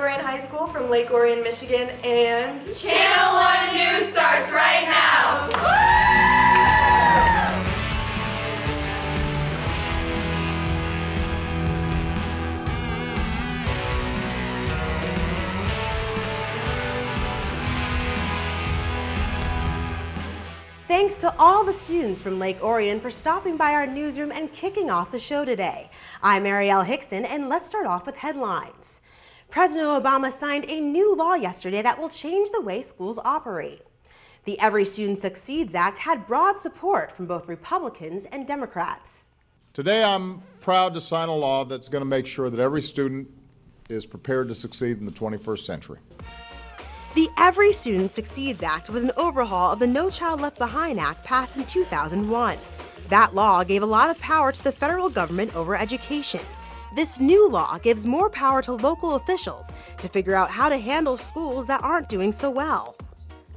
Orion High School from Lake Orion, Michigan, and Channel 1 News starts right now! Thanks to all the students from Lake Orion for stopping by our newsroom and kicking off the show today. I'm Arielle Hickson, and let's start off with headlines. President Obama signed a new law yesterday that will change the way schools operate. The Every Student Succeeds Act had broad support from both Republicans and Democrats. Today I'm proud to sign a law that's going to make sure that every student is prepared to succeed in the 21st century. The Every Student Succeeds Act was an overhaul of the No Child Left Behind Act passed in 2001. That law gave a lot of power to the federal government over education. This new law gives more power to local officials to figure out how to handle schools that aren't doing so well.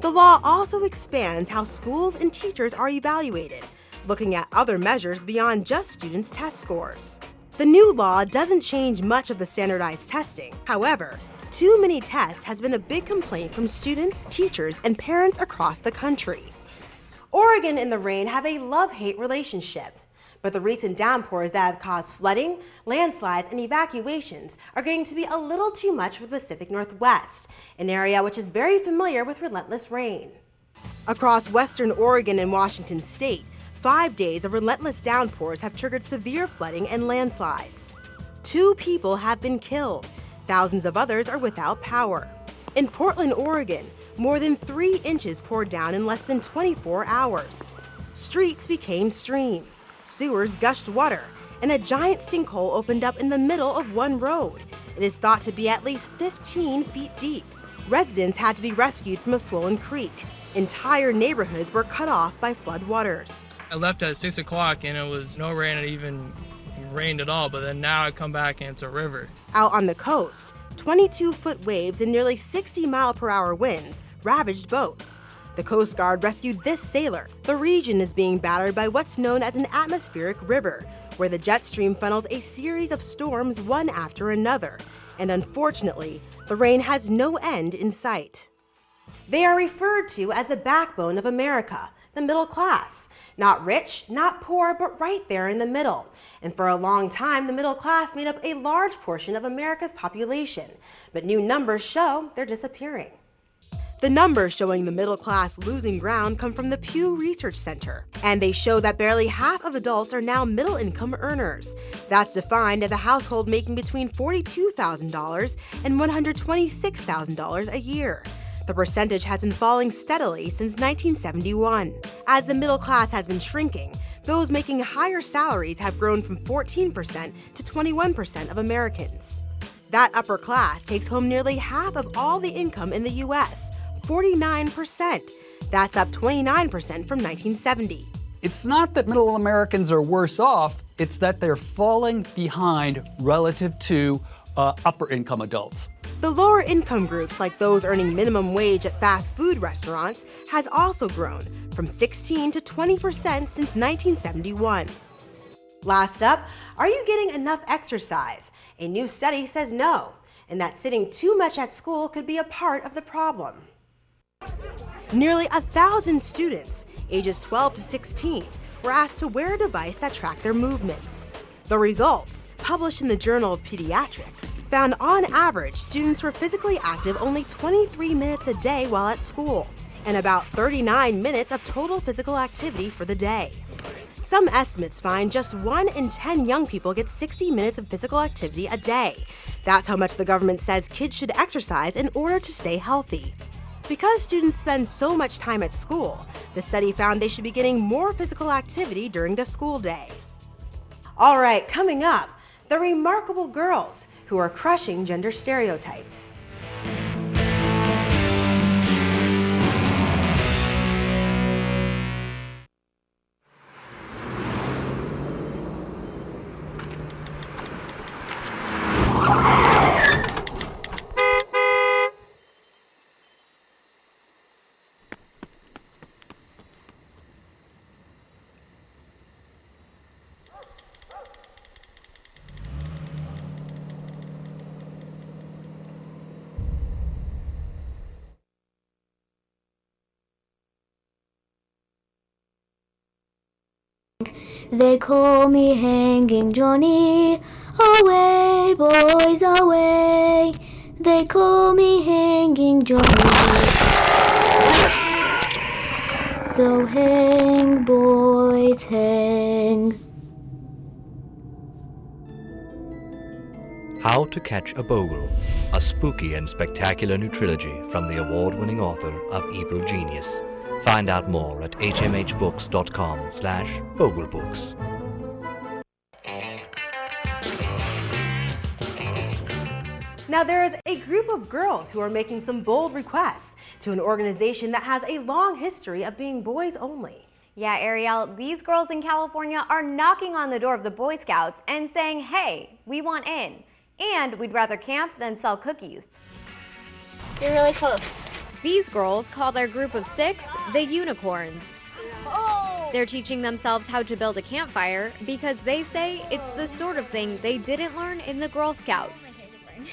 The law also expands how schools and teachers are evaluated, looking at other measures beyond just students' test scores. The new law doesn't change much of the standardized testing. However, too many tests has been a big complaint from students, teachers, and parents across the country. Oregon and the rain have a love-hate relationship, but the recent downpours that have caused flooding, landslides, and evacuations are getting to be a little too much for the Pacific Northwest, an area which is very familiar with relentless rain. Across western Oregon and Washington state, 5 days of relentless downpours have triggered severe flooding and landslides. 2 people have been killed. Thousands of others are without power. In Portland, Oregon, more than 3 inches poured down in less than 24 hours. Streets became streams, sewers gushed water, and a giant sinkhole opened up in the middle of one road. It is thought to be at least 15 feet deep. Residents had to be rescued from a swollen creek. Entire neighborhoods were cut off by floodwaters. I left at 6 o'clock and it was no rain, it even rained at all, but then now I come back and it's a river. Out on the coast, 22-foot waves and nearly 60-mile-per-hour winds ravaged boats. The Coast Guard rescued this sailor. The region is being battered by what's known as an atmospheric river, where the jet stream funnels a series of storms one after another. And unfortunately, the rain has no end in sight. They are referred to as the backbone of America, the middle class. Not rich, not poor, but right there in the middle. And for a long time, the middle class made up a large portion of America's population. But new numbers show they're disappearing. The numbers showing the middle class losing ground come from the Pew Research Center, and they show that barely half of adults are now middle-income earners. That's defined as a household making between $42,000 and $126,000 a year. The percentage has been falling steadily since 1971. As the middle class has been shrinking, those making higher salaries have grown from 14% to 21% of Americans. That upper class takes home nearly half of all the income in the U.S., 49%. That's up 29% from 1970. It's not that middle Americans are worse off, it's that they're falling behind relative to upper income adults. The lower income groups, like those earning minimum wage at fast food restaurants, has also grown from 16 to 20% since 1971. Last up, are you getting enough exercise? A new study says no, and that sitting too much at school could be a part of the problem. Nearly 1,000 students, ages 12 to 16, were asked to wear a device that tracked their movements. The results, published in the Journal of Pediatrics, found on average students were physically active only 23 minutes a day while at school, and about 39 minutes of total physical activity for the day. Some estimates find just 1 in 10 young people get 60 minutes of physical activity a day. That's how much the government says kids should exercise in order to stay healthy. Because students spend so much time at school, the study found they should be getting more physical activity during the school day. All right, coming up, the remarkable girls who are crushing gender stereotypes. They call me Hanging Johnny. Away, boys, away. They call me Hanging Johnny. So hang, boys, hang. How to Catch a Bogle, a spooky and spectacular new trilogy from the award-winning author of Evil Genius. Find out more at hmhbooks.com/boglebooks. Now, there is a group of girls who are making some bold requests to an organization that has a long history of being boys only. Yeah, Ariel, these girls in California are knocking on the door of the Boy Scouts and saying, hey, we want in, and we'd rather camp than sell cookies. You're really close. These girls call their group of 6 the Unicorns. Oh! They're teaching themselves how to build a campfire because they say it's the sort of thing they didn't learn in the Girl Scouts.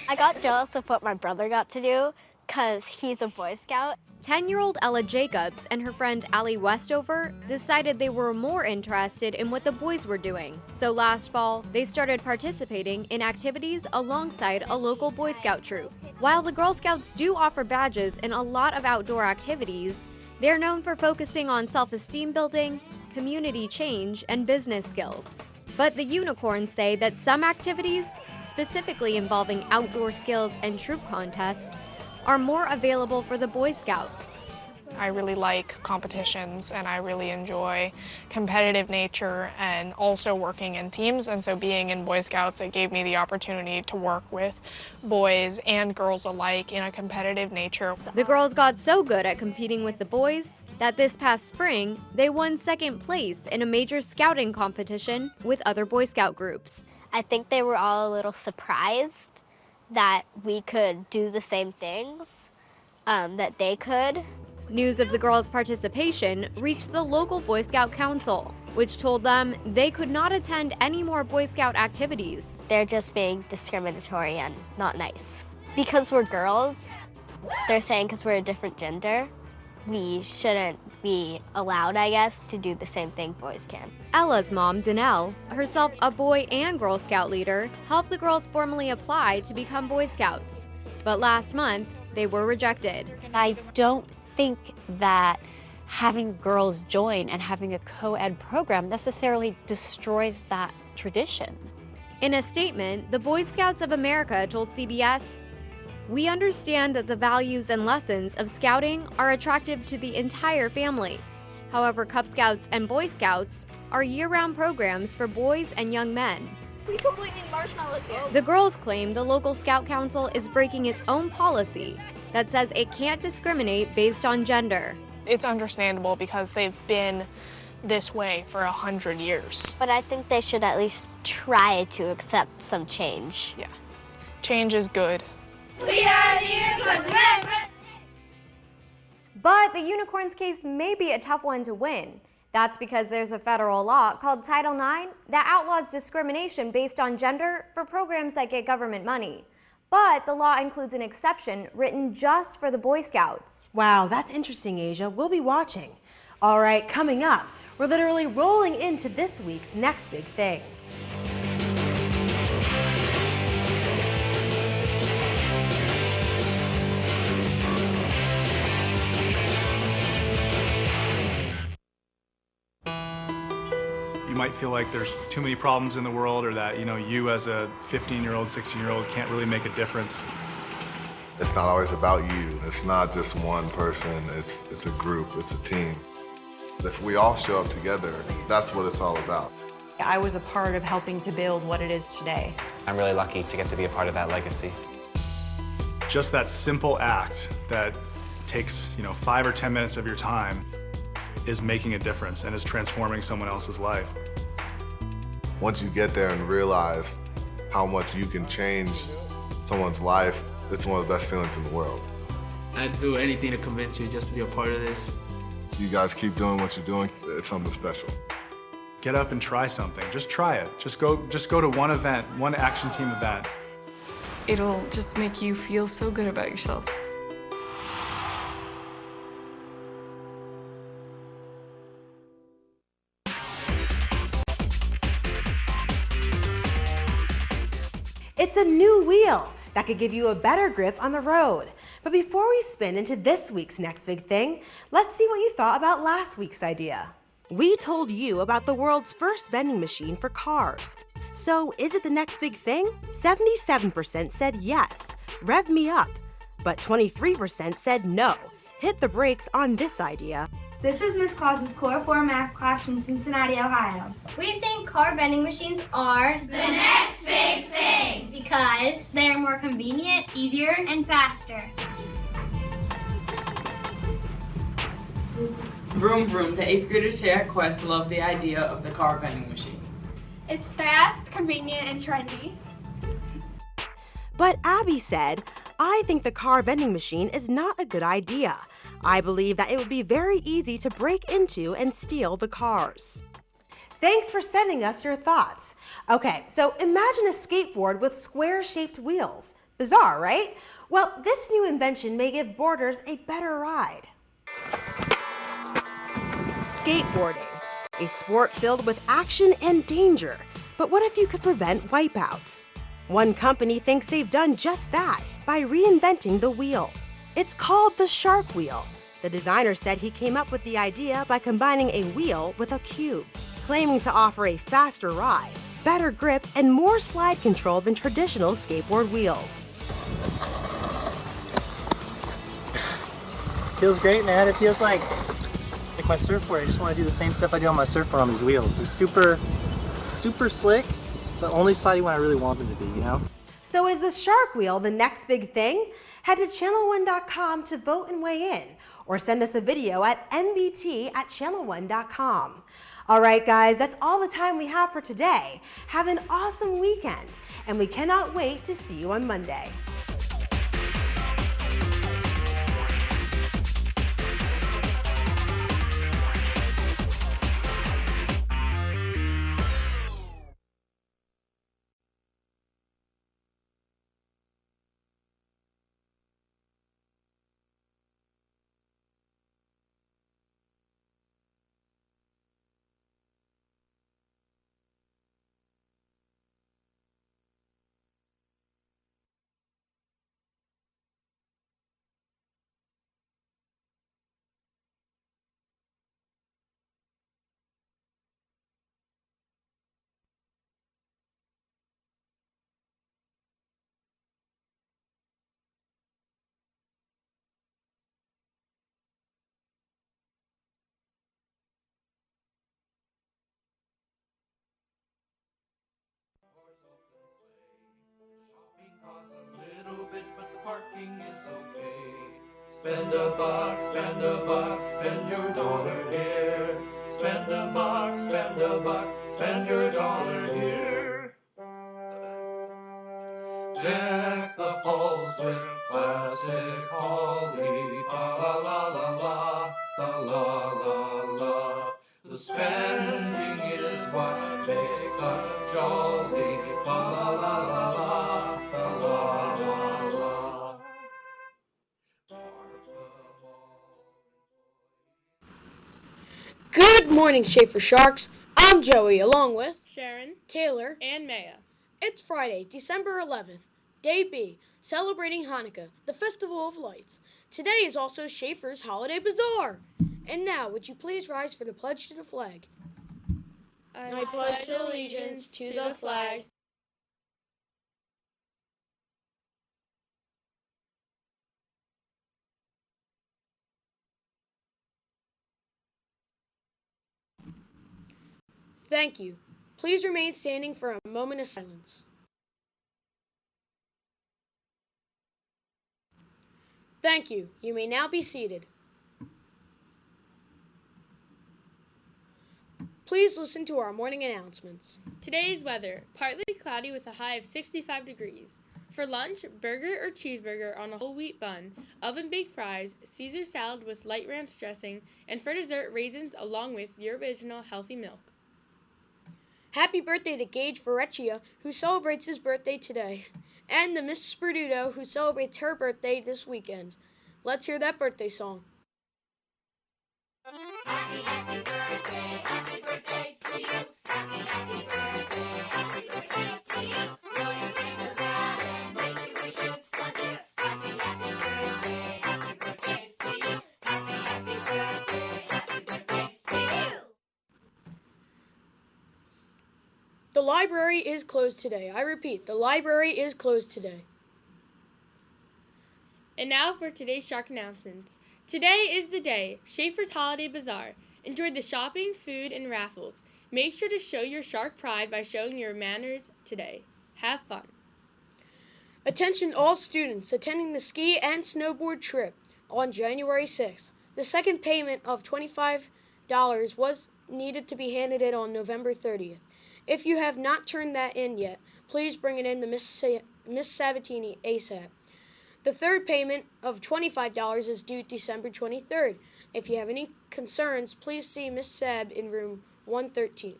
I got jealous of what my brother got to do because he's a Boy Scout. 10-year-old Ella Jacobs and her friend Allie Westover decided they were more interested in what the boys were doing. So last fall, they started participating in activities alongside a local Boy Scout troop. While the Girl Scouts do offer badges in a lot of outdoor activities, they're known for focusing on self-esteem building, community change, and business skills. But the Unicorns say that some activities, specifically involving outdoor skills and troop contests, are more available for the Boy Scouts. I really like competitions and I really enjoy competitive nature and also working in teams, and so being in Boy Scouts, it gave me the opportunity to work with boys and girls alike in a competitive nature. The girls got so good at competing with the boys that this past spring, they won 2nd place in a major scouting competition with other Boy Scout groups. I think they were all a little surprised that we could do the same things that they could. News of the girls' participation reached the local Boy Scout Council, which told them they could not attend any more Boy Scout activities. They're just being discriminatory and not nice. Because we're girls, they're saying because we're a different gender, we shouldn't be allowed, I guess, to do the same thing boys can. Ella's mom, Danelle, herself a Boy and Girl Scout leader, helped the girls formally apply to become Boy Scouts. But last month, they were rejected. I don't think that having girls join and having a co-ed program necessarily destroys that tradition. In a statement, the Boy Scouts of America told CBS, "We understand that the values and lessons of scouting are attractive to the entire family. However, Cub Scouts and Boy Scouts are year-round programs for boys and young men." We totally need marshmallows here. The girls claim the local Scout Council is breaking its own policy that says it can't discriminate based on gender. It's understandable because they've been this way for 100 years. But I think they should at least try to accept some change. Yeah, change is good. We are the Unicorns! But the Unicorns case may be a tough one to win. That's because there's a federal law called Title IX that outlaws discrimination based on gender for programs that get government money. But the law includes an exception written just for the Boy Scouts. Wow, that's interesting, Asia. We'll be watching. All right, coming up, we're literally rolling into this week's next big thing. You might feel like there's too many problems in the world, or that, you as a 15-year-old, 16-year-old can't really make a difference. It's not always about you. It's not just one person. It's a group, it's a team. If we all show up together, that's what it's all about. I was a part of helping to build what it is today. I'm really lucky to get to be a part of that legacy. Just that simple act that takes, 5 or 10 minutes of your time is making a difference and is transforming someone else's life. Once you get there and realize how much you can change someone's life, it's one of the best feelings in the world. I'd do anything to convince you just to be a part of this. You guys keep doing what you're doing, it's something special. Get up and try something. Just try it. Just go to one event, one action team event. It'll just make you feel so good about yourself. It's a new wheel that could give you a better grip on the road. But before we spin into this week's next big thing, let's see what you thought about last week's idea. We told you about the world's first vending machine for cars. So is it the next big thing? 77% said yes, rev me up. But 23% said no, hit the brakes on this idea. This is Miss Claus's Core 4 math class from Cincinnati, Ohio. We think car vending machines are the next big thing because They are more convenient, easier, and faster. Vroom vroom, the 8th graders here at Quest love the idea of the car vending machine. it's fast, convenient, and trendy. But Abby said, I think the car vending machine is not a good idea. I believe that it would be very easy to break into and steal the cars. Thanks for sending us your thoughts. Okay, so imagine a skateboard with square-shaped wheels. Bizarre, right? Well, this new invention may give boarders a better ride. Skateboarding, a sport filled with action and danger. But what if you could prevent wipeouts? One company thinks they've done just that by reinventing the wheel. It's called the Shark Wheel. The designer said he came up with the idea by combining a wheel with a cube, claiming to offer a faster ride, better grip, and more slide control than traditional skateboard wheels. Feels great, man. It feels like my surfboard. I just want to do the same stuff I do on my surfboard on these wheels. They're super slick, but only sliding when I really want them to be, you know? So is the Shark Wheel the next big thing? Head to channel1.com to vote and weigh in, or send us a video at nbt@channel1.com. All right, guys, that's all the time we have for today. Have an awesome weekend, and we cannot wait to see you on Monday. Spend a buck, spend a buck, spend your dollar here. Spend a buck, spend a buck, spend your dollar here. Deck the halls with classic holly, fa la la la la, la la la la. The spending is what makes us jolly, fa la la la la, la la la la. Good morning, Shafer Sharks. I'm Joey, along with Sharon, Taylor, and Maya. It's Friday, December 11th, Day B, celebrating Hanukkah, the Festival of Lights. Today is also Shafer's Holiday Bazaar. And now, would you please rise for the pledge to the flag? I pledge allegiance to the flag Thank you. Please remain standing for a moment of silence. Thank you. You may now be seated. Please listen to our morning announcements. Today's weather, partly cloudy with a high of 65 degrees. For lunch, burger or cheeseburger on a whole wheat bun, oven-baked fries, Caesar salad with light ranch dressing, and for dessert, raisins along with your original healthy milk. Happy birthday to Gage Ferrecchia, who celebrates his birthday today, and to Miss Sperduto, who celebrates her birthday this weekend. Let's hear that birthday song. Happy birthday to you. Happy birthday to you. Blow your fingers out. The library is closed today. I repeat, the library is closed today. And now for today's shark announcements. Today is the day, Shafer's Holiday Bazaar. Enjoy the shopping, food, and raffles. Make sure to show your shark pride by showing your manners today. Have fun. Attention all students attending the ski and snowboard trip on January 6th. The second payment of $25 was needed to be handed in on November 30th. If you have not turned that in yet, please bring it in to Miss Sabatini ASAP. The third payment of $25 is due December 23rd. If you have any concerns, please see Miss Sab in room 113.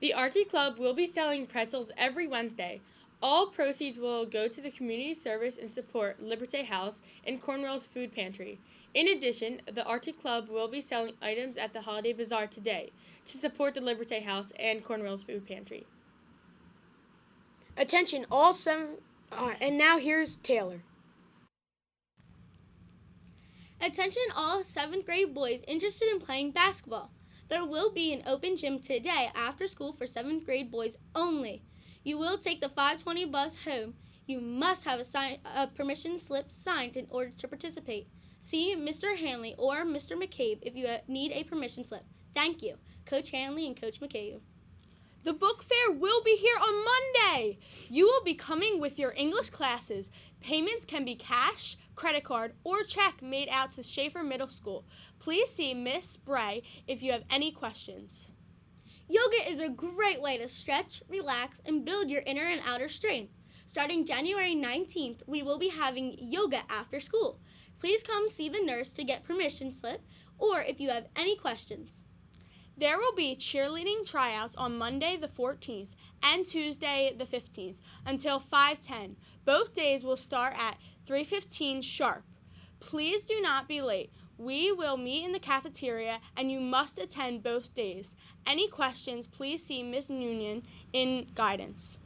The Arctic Club will be selling pretzels every Wednesday. All proceeds will go to the community service and support Liberté House and Cornwall's Food Pantry. In addition, the Arctic Club will be selling items at the Holiday Bazaar today to support the Liberté House and Cornwall's Food Pantry. Attention all and now here's Taylor. Attention all 7th grade boys interested in playing basketball. There will be an open gym today after school for 7th grade boys only. You will take the 5:20 bus home. You must have a permission slip signed in order to participate. See Mr. Hanley or Mr. McCabe if you need a permission slip. Thank you, Coach Hanley and Coach McCabe. The book fair will be here on Monday. You will be coming with your English classes. Payments can be cash, credit card, or check made out to Shafer Middle School. Please see Miss Bray if you have any questions. Yoga is a great way to stretch, relax, and build your inner and outer strength. Starting January 19th, we will be having yoga after school. Please come see the nurse to get permission slip or if you have any questions. There will be cheerleading tryouts on Monday the 14th and Tuesday the 15th until 5:10. Both days will start at 3:15 sharp. Please do not be late. We will meet in the cafeteria and you must attend both days. Any questions, please see Ms. Noonan in guidance.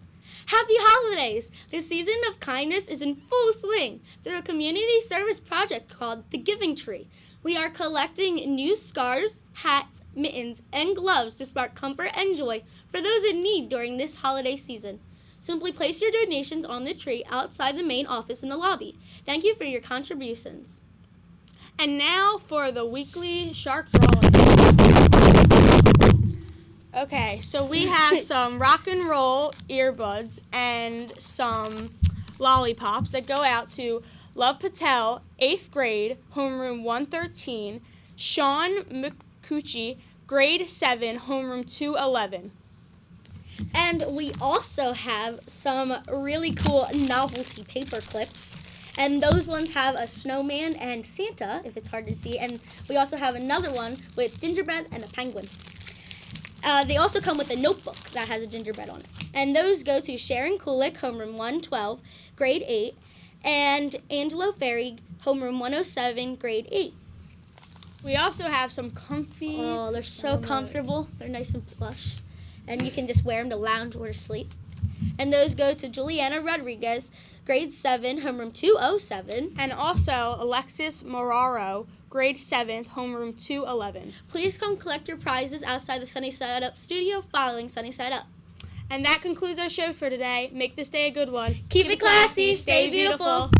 Happy holidays! The season of kindness is in full swing through a community service project called The Giving Tree. We are collecting new scarves, hats, mittens, and gloves to spark comfort and joy for those in need during this holiday season. Simply place your donations on the tree outside the main office in the lobby. Thank you for your contributions. And now for the weekly shark drawing. Okay, so we have some rock and roll earbuds and some lollipops that go out to Love Patel, 8th grade, homeroom 113, Sean McCucci, grade 7, homeroom 211. And we also have some really cool novelty paper clips. And those ones have a snowman and Santa, if it's hard to see. And we also have another one with gingerbread and a penguin. They also come with a notebook that has a gingerbread on it. And those go to Sharon Kulik, homeroom 112, grade 8, and Angelo Ferry, homeroom 107, grade 8. We also have some comfy... Oh, they're so comfortable. They're nice and plush. And you can just wear them to lounge or to sleep. And those go to Juliana Rodriguez, grade 7, homeroom 207. And also Alexis Moraro, grade 7th, homeroom 211. Please come collect your prizes outside the Sunny Side Up studio following Sunny Side Up. And that concludes our show for today. Make this day a good one. Keep it classy. Stay beautiful.